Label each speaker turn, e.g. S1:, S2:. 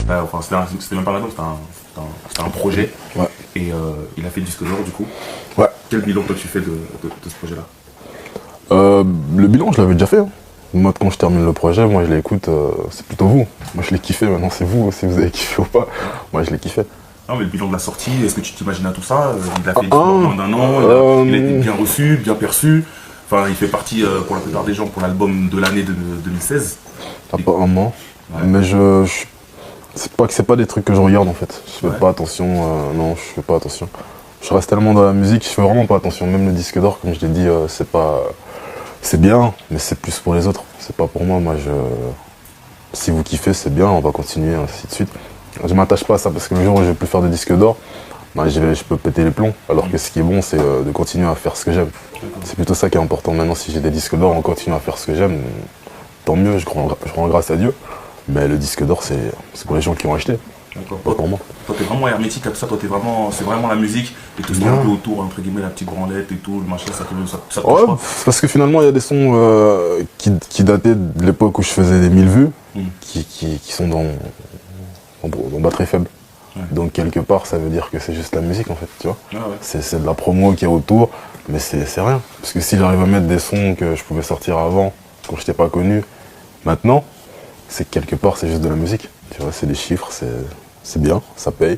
S1: Enfin, c'était même pas un album, c'était un projet.
S2: Ouais.
S1: Et il a fait le disque d'or du coup.
S2: Ouais.
S1: Quel bilan toi tu fais de ce projet-là?
S2: Le bilan, je l'avais déjà fait. Hein. Moi, quand je termine le projet, moi je l'écoute, c'est plutôt vous. Moi je l'ai kiffé, maintenant c'est vous si vous avez kiffé ou pas. Moi je l'ai kiffé.
S1: Non, mais le bilan de la sortie, est-ce que tu t'imagines à tout ça? Il a fait moins d'un an, il a été bien reçu, bien perçu. Enfin, il fait partie pour la plupart des gens pour l'album de l'année de 2016.
S2: Apparemment. Ouais. Mais c'est pas des trucs que je regarde en fait. Je fais pas attention. Non, je fais pas attention. Je reste tellement dans la musique, je fais vraiment pas attention. Même le disque d'or, comme je l'ai dit, c'est bien, mais c'est plus pour les autres. C'est pas pour moi. Si vous kiffez, c'est bien, on va continuer, ainsi de suite. Je m'attache pas à ça parce que le jour où je vais plus faire de disque d'or, je peux péter les plombs. Alors que ce qui est bon, c'est de continuer à faire ce que j'aime. C'est plutôt ça qui est important. Maintenant, si j'ai des disques d'or, on continue à faire ce que j'aime. Tant mieux, je rends grâce à Dieu. Mais le disque d'or, c'est pour les gens qui ont acheté. Pas pour moi.
S1: Toi, t'es vraiment hermétique à tout ça. Toi, c'est vraiment la musique et tout ce qui est un peu autour, entre guillemets, la petite branlette et tout, le machin, ça te touche pas.
S2: Parce que finalement, il y a des sons qui dataient de l'époque où je faisais des 1000 vues, qui sont dans batterie faible. Ouais. Donc quelque part, ça veut dire que c'est juste la musique en fait, tu vois. Ah ouais. C'est de la promo qui est autour, mais c'est rien. Parce que si j'arrive à mettre des sons que je pouvais sortir avant, quand je n'étais pas connu, maintenant, c'est quelque part, c'est juste de la musique. Tu vois, c'est des chiffres, c'est bien, ça paye.